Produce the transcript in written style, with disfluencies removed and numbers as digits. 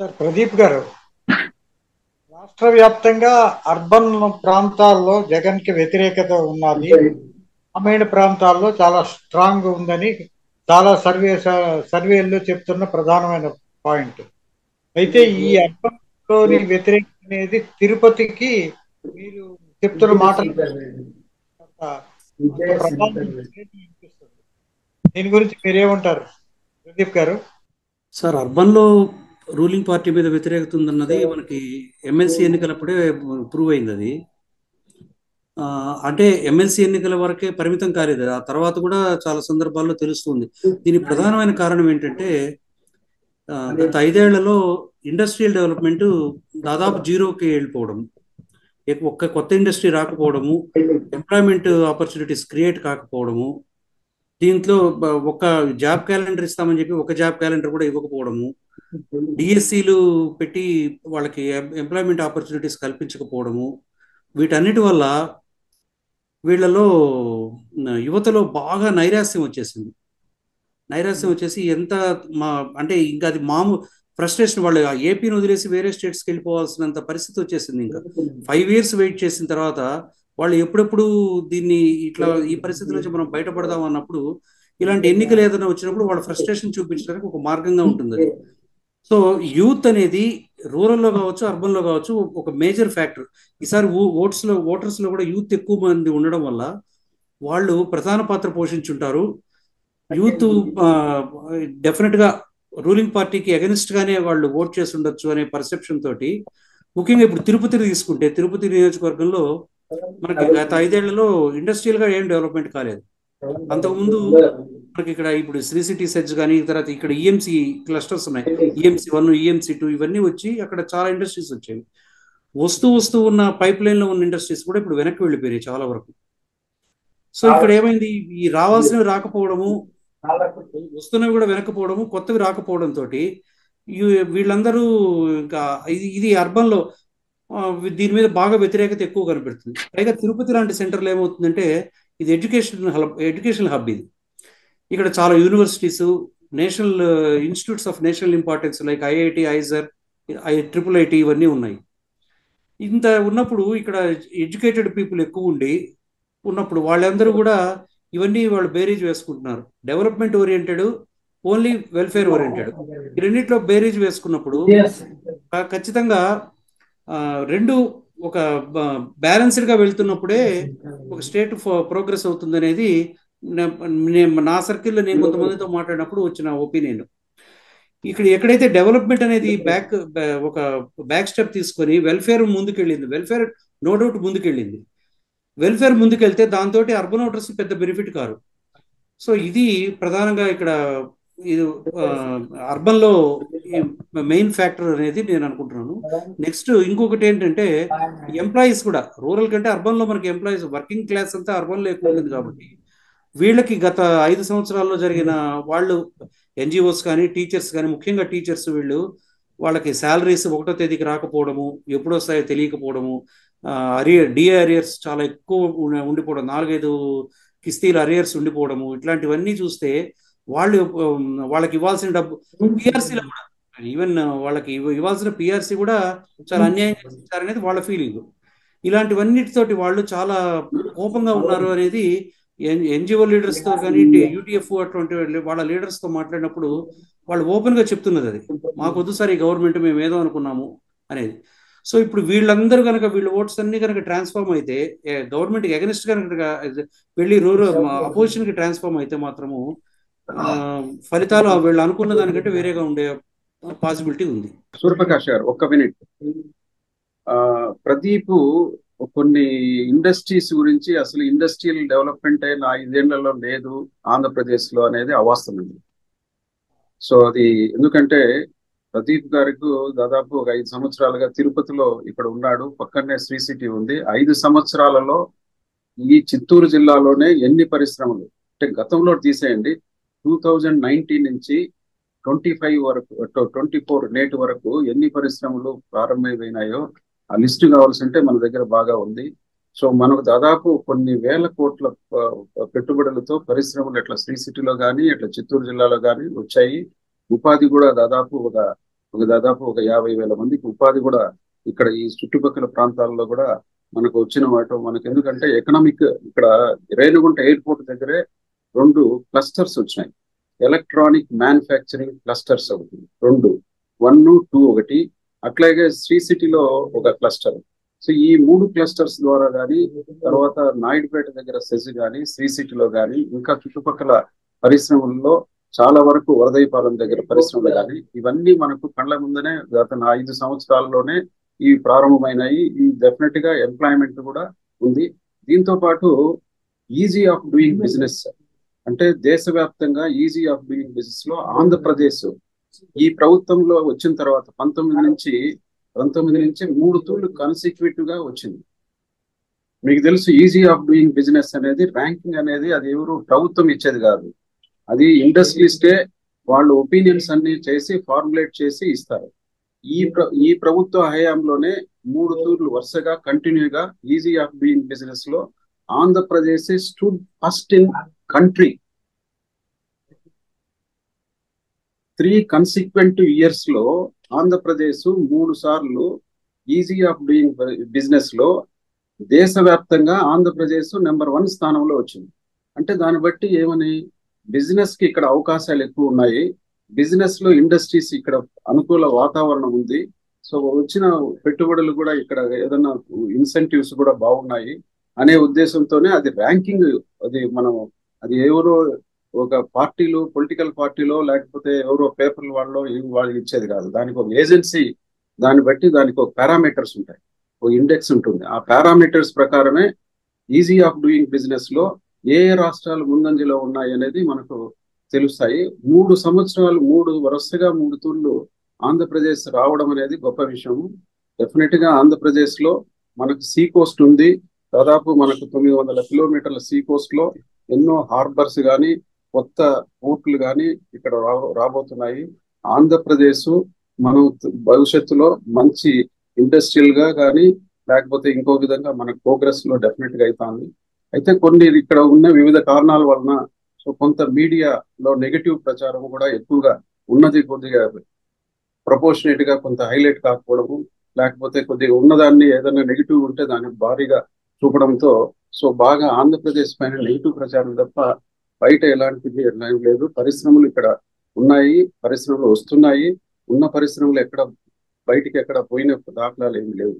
Sir Pradeep గారు, రాష్ట్ర వ్యాప్తంగా అర్బన్ ప్రాంతాల్లో జగన్ కి వ్యతిరేకత ఉన్నది. గ్రామీణ ప్రాంతాల్లో చాలా స్ట్రాంగ్ ఉందని చాలా సర్వేల్లో చెప్తున్న ప్రధానమైన పాయింట్. అయితే ఈ అర్బన్ లోని వ్యతిరేకత అనేది తిరుపతికి మీరు చెప్తున్న మాటలు అంత అంత ప్రభావం చూపేది అనిపిస్తుంది. దీని గురించి మీరేమంటారు ప్రదీప్ గారు? సార్, అర్బన్లో రూలింగ్ పార్టీ మీద వ్యతిరేకత ఉందన్నది మనకి ఎమ్మెల్సీ ఎన్నికలప్పుడే ప్రూవ్ అయింది అది. అంటే ఎమ్మెల్సీ ఎన్నికల వరకే పరిమితం కాలేదు, ఆ తర్వాత కూడా చాలా సందర్భాల్లో తెలుస్తుంది. దీని ప్రధానమైన కారణం ఏంటంటే గత 5 ఏళ్లలో ఇండస్ట్రియల్ డెవలప్మెంట్ దాదాపు జీరోకి వెళ్ళిపోవడం, ఒక్క కొత్త ఇండస్ట్రీ రాకపోవడము, ఎంప్లాయ్మెంట్ ఆపర్చునిటీస్ క్రియేట్ కాకపోవడము, దీంట్లో ఒక జాబ్ క్యాలెండర్ ఇస్తామని చెప్పి ఒక జాబ్ క్యాలెండర్ కూడా ఇవ్వకపోవడము, డిఎస్సీలు పెట్టి వాళ్ళకి ఎంప్లాయ్మెంట్ ఆపర్చునిటీస్ కల్పించకపోవడము, వీటన్నిటి వల్ల వీళ్ళలో యువతలో బాగా నైరాశ్యం వచ్చేసింది. నైరాశ్యం వచ్చేసి ఎంత మా అంటే ఇంకా అది ఫ్రస్ట్రేషన్. వాళ్ళు ఆ ఏపీని వదిలేసి వేరే స్టేట్స్కి వెళ్ళిపోవాల్సినంత పరిస్థితి వచ్చేసింది. ఇంకా 5 years వెయిట్ చేసిన తర్వాత వాళ్ళు ఎప్పుడెప్పుడు దీన్ని ఇట్లా ఈ పరిస్థితి నుంచి మనం బయటపడదాం అన్నప్పుడు ఇలాంటి ఎన్నికలు ఏదైనా వచ్చినప్పుడు వాళ్ళ ఫ్రస్ట్రేషన్ చూపించడానికి ఒక మార్గంగా ఉంటుంది అది. సో యూత్ అనేది రూరల్లో కావచ్చు, అర్బన్లో కావచ్చు, ఒక మేజర్ ఫ్యాక్టర్. ఈసారి ఓటర్స్లో కూడా యూత్ ఎక్కువ మంది ఉండడం వల్ల వాళ్ళు ప్రధాన పాత్ర పోషించుంటారు. యూత్ డెఫినెట్ గా రూలింగ్ పార్టీకి అగెనిస్ట్ గానే వాళ్ళు ఓట్ చేసి ఉండొచ్చు అనే పర్సెప్షన్ తోటి, ముఖ్యంగా ఇప్పుడు తిరుపతిని తీసుకుంటే, తిరుపతి నియోజకవర్గంలో మనకి గత 5 ఏళ్లలో ఇండస్ట్రియల్ గా ఏం డెవలప్మెంట్ కాలేదు. అంతకుముందు మనకి ఇక్కడ ఇప్పుడు శ్రీ సిటీ సెజ్ కానీ, తర్వాత ఇక్కడ ఈఎంసీ క్లస్టర్స్ ఉన్నాయి. ఈఎంసీ 1, ఈఎంసీ 2 ఇవన్నీ వచ్చి అక్కడ చాలా ఇండస్ట్రీస్ వచ్చాయి. వస్తూ ఉన్న పైప్ లైన్ లో ఉన్న ఇండస్ట్రీస్ కూడా ఇప్పుడు వెనక్కి వెళ్ళిపోయాయి చాలా వరకు. సో ఇక్కడ ఏమైంది, ఈ రావాల్సినవి రాకపోవడము, వస్తున్నవి కూడా వెనకపోవడము, కొత్తవి రాకపోవడం తోటి వీళ్ళందరూ ఇంకా ఇది అర్బన్ లో దీని మీద బాగా వ్యతిరేకత ఎక్కువ కనబడుతుంది. పైగా తిరుపతి లాంటి సెంటర్లో ఏమవుతుందంటే ఇది ఎడ్యుకేషనల్ హబ్ ఇది. ఇక్కడ చాలా universities, national institutes of national importance like IIT, IISER, IIIT ఇవన్నీ ఉన్నాయి. ఇంత ఉన్నప్పుడు ఇక్కడ ఎడ్యుకేటెడ్ పీపుల్ ఎక్కువ ఉన్నప్పుడు వాళ్ళందరూ కూడా ఇవన్నీ వాళ్ళు బేరీజ్ వేసుకుంటున్నారు. Development oriented, only welfare oriented, ఈ రెండింటిలో బేరీజ్ వేసుకున్నప్పుడు ఖచ్చితంగా రెండు ఒక బ్యాలెన్స్డ్గా వెళ్తున్నప్పుడే ఒక స్టేట్ ప్రోగ్రెస్ అవుతుంది అనేది నా సర్కిల్లో నేను కొంతమందితో మాట్లాడినప్పుడు వచ్చిన ఒపీనియన్. ఇక్కడ ఎక్కడైతే డెవలప్మెంట్ అనేది ఒక బ్యాక్ స్టెప్ తీసుకొని వెల్ఫేర్ ముందుకెళ్ళింది, వెల్ఫేర్ నో డౌట్ ముందుకెళ్ళింది, వెల్ఫేర్ ముందుకెళ్తే దాంతో అర్బన్ ఓటర్స్ పెద్ద బెనిఫిట్ కారు. సో ఇది ప్రధానంగా ఇక్కడ ఇది అర్బన్ లో మెయిన్ ఫ్యాక్టర్ అనేది నేను అనుకుంటున్నాను. నెక్స్ట్ ఇంకొకటి ఏంటంటే ఎంప్లాయీస్ కూడా, రూరల్ కంటే అర్బన్ లో మనకి ఎంప్లాయీస్, వర్కింగ్ క్లాస్ అంతా అర్బన్ లో ఎక్కువ ఉంటుంది కాబట్టి వీళ్ళకి గత 5 సంవత్సరాల్లో జరిగిన వాళ్ళు ఎన్జిఓస్ కానీ, టీచర్స్ కానీ, ముఖ్యంగా టీచర్స్, వాళ్ళకి శాలరీస్ 1వ తేదీకి రాకపోవడము, ఎప్పుడు వస్తాయో తెలియకపోవడము, డిఏ అరియర్స్ చాలా ఎక్కువ ఉండిపోవడం, 4-5 కిస్తీలు అరియర్స్ ఉండిపోవడము, ఇట్లాంటివన్నీ చూస్తే వాళ్ళకి ఇవ్వాల్సిన డబ్బు, పిఆర్సీలో కూడా ఈవెన్ వాళ్ళకి ఇవ్వాల్సిన పిఆర్సీ కూడా చాలా అన్యాయం చేస్తారనేది వాళ్ళ ఫీలింగ్. ఇలాంటివన్నిటితోటి వాళ్ళు చాలా కోపంగా ఉన్నారు అనేది ఎన్జిఓ లీడర్స్ తో కానీ, యూటీఎఫ్ అటువంటి వాళ్ళ లీడర్స్ తో మాట్లాడినప్పుడు వాళ్ళు ఓపెన్ గా చెప్తున్నది అది, మాకు వద్దు సార్ ఈ గవర్నమెంట్, మేము ఏదో అనుకున్నాము అనేది. సో ఇప్పుడు వీళ్ళందరూ కనుక, వీళ్ళ ఓట్స్ అన్ని కనుక ట్రాన్స్ఫార్మ్ అయితే, గవర్నమెంట్కి అగెనిస్ట్ కనుక వెళ్ళి అపోజిషన్ కి ట్రాన్స్ఫార్మ్ అయితే మాత్రము ఫలితాలు వీళ్ళు అనుకున్న దానికంటే వేరేగా ఉండే పాసిబిలిటీ ఉంది. సూర్యప్రకాష్ గారు, ఒక్క మినిట్. ప్రదీప్ కొన్ని ఇండస్ట్రీస్ గురించి, అసలు ఇండస్ట్రియల్ డెవలప్మెంట్ అయిన 5 ఏళ్లలో లేదు ఆంధ్రప్రదేశ్ లో అనేది అవాస్తవం. సో అది ఎందుకంటే ప్రదీప్ గారికి దాదాపు ఒక 5 సంవత్సరాలుగా తిరుపతిలో ఇక్కడ ఉన్నాడు, పక్కనే శ్రీ సిటీ ఉంది. 5 సంవత్సరాలలో ఈ చిత్తూరు జిల్లాలోనే ఎన్ని పరిశ్రమలు అంటే గతంలో తీసేయండి, 2019 నుంచి 25 వరకు, 24 నేటి వరకు ఎన్ని పరిశ్రమలు ప్రారంభమైనాయో ఆ లిస్ట్ కావాల్సి ఉంటే మన దగ్గర బాగా ఉంది. సో మనకు దాదాపు కొన్ని వేల కోట్ల పెట్టుబడులతో పరిశ్రమలు ఇట్లా శ్రీ సిటీలో కానీ, ఇట్లా చిత్తూరు జిల్లాలో కానీ వచ్చాయి. ఉపాధి కూడా దాదాపు ఒక దాదాపు ఒక 50,000 మందికి ఉపాధి కూడా ఇక్కడ ఈ చుట్టుపక్కల ప్రాంతాల్లో కూడా మనకు వచ్చిన మాట. మనకు ఎందుకంటే ఎకనామిక్ ఇక్కడ రేణిగుంట ఎయిర్పోర్ట్ దగ్గరే 2 క్లస్టర్స్ వచ్చినాయి. ఎలక్ట్రానిక్ మ్యానుఫ్యాక్చరింగ్ క్లస్టర్స్ ఒకటి, 2, 1, 2 ఒకటి, అట్లాగే శ్రీ సిటీలో ఒక క్లస్టర్. సో ఈ 3 క్లస్టర్స్ ద్వారా కానీ, తర్వాత నాయుడుపేట దగ్గర సెజ్ కానీ, శ్రీ సిటీలో కానీ, ఇంకా చుట్టుపక్కల పరిశ్రమల్లో చాలా వరకు వరదైపాలెం దగ్గర పరిశ్రమలు కానీ, ఇవన్నీ మనకు కళ్ళ ముందనే గత 5 సంవత్సరాల్లోనే ఈ ప్రారంభమైనాయి. ఈ డెఫినెట్ గా ఎంప్లాయ్మెంట్ కూడా ఉంది. దీంతో పాటు ఈజీ ఆఫ్ డూయింగ్ బిజినెస్ అంటే దేశవ్యాప్తంగా ఈజీ ఆఫ్ డూయింగ్ బిజినెస్ లో ఆంధ్రప్రదేశ్ ఈ ప్రభుత్వంలో వచ్చిన తర్వాత 19 నుంచి 3 తూర్లు కన్సిక్యూటివ్ గా వచ్చింది. మీకు తెలుసు ఈజీ ఆఫ్ డూయింగ్ బిజినెస్ అనేది ర్యాంకింగ్ అనేది అది ఎవరు ప్రభుత్వం ఇచ్చేది కాదు, అది ఇండస్ట్రీస్టే వాళ్ళు ఒపీనియన్స్ అన్ని చేసి ఫార్ములేట్ చేసి ఇస్తారు. ఈ ప్రభుత్వ హయాంలోనే 3 తూర్లు వరుసగా కంటిన్యూగా ఈజీ ఆఫ్ డూయింగ్ బిజినెస్ లో Andhra Pradesh stood first in country. 3 consecutive years లో ఆంధ్రప్రదేశ్ 3 సార్లు ఈజీ ఆఫ్ డూయింగ్ బిజినెస్ లో దేశవ్యాప్తంగా ఆంధ్రప్రదేశ్ నెంబర్ 1 స్థానంలో వచ్చింది. అంటే దాన్ని బట్టి ఏమని బిజినెస్ కి ఇక్కడ అవకాశాలు ఎక్కువ ఉన్నాయి, బిజినెస్ లో ఇండస్ట్రీస్ ఇక్కడ అనుకూల వాతావరణం ఉంది. సో వచ్చిన పెట్టుబడులు కూడా ఇక్కడ ఏదైనా ఇన్సెంటివ్స్ కూడా బాగున్నాయి అనే ఉద్దేశంతోనే అది ర్యాంకింగ్. అది ఎవరో ఒక పార్టీలు పొలిటికల్ పార్టీలో లేకపోతే ఎవరో పేపర్లు వాళ్ళు ఇచ్చేది కాదు. దానికి ఒక ఏజెన్సీ, దాన్ని బట్టి దానికి ఒక పారామీటర్స్ ఉంటాయి, ఒక ఇండెక్స్ ఉంటుంది. ఆ పారామీటర్స్ ప్రకారమే ఈజీ ఆఫ్ డూయింగ్ బిజినెస్ లో ఏ రాష్ట్రాలు ముందంజలో ఉన్నాయి అనేది మనకు తెలుస్తాయి. 3 సంవత్సరాలు వరుసగా 3 తూర్లు ఆంధ్రప్రదేశ్ రావడం అనేది గొప్ప విషయం. డెఫినెట్ గా ఆంధ్రప్రదేశ్ లో మనకు సీ కోస్ట్ ఉంది, దాదాపు మనకు 900 కిలోమీటర్ల సీ కోస్ట్ లో ఎన్నో హార్బర్స్ కానీ కొత్త పోర్టులు కానీ ఇక్కడ రాబోతున్నాయి. ఆంధ్రప్రదేశ్ మనం భవిష్యత్తులో మంచి ఇండస్ట్రియల్ గా కానీ లేకపోతే ఇంకో విధంగా మనకు ప్రోగ్రెస్ లో డెఫినెట్ గా అవుతుంది. అయితే కొన్ని ఇక్కడ ఉన్న వివిధ కారణాల వలన సో కొంత మీడియాలో నెగటివ్ ప్రచారం కూడా ఎక్కువగా ఉన్నది, కొద్దిగా ప్రపోర్షనేట్ గా కొంత హైలైట్ కాకపోవడము, లేకపోతే కొద్దిగా ఉన్నదాన్ని ఏదైనా నెగిటివ్ ఉంటే దాన్ని భారీగా చూపడంతో సో బాగా ఆంధ్రప్రదేశ్ పైన నెగిటివ్ ప్రచారం తప్ప బయట ఎలాంటిది లేదు. పరిశ్రమలు ఇక్కడ ఉన్నాయి, పరిశ్రమలు వస్తున్నాయి, ఉన్న పరిశ్రమలు బయటికి ఎక్కడ పోయిన దాఖలాలు ఏమి లేవు.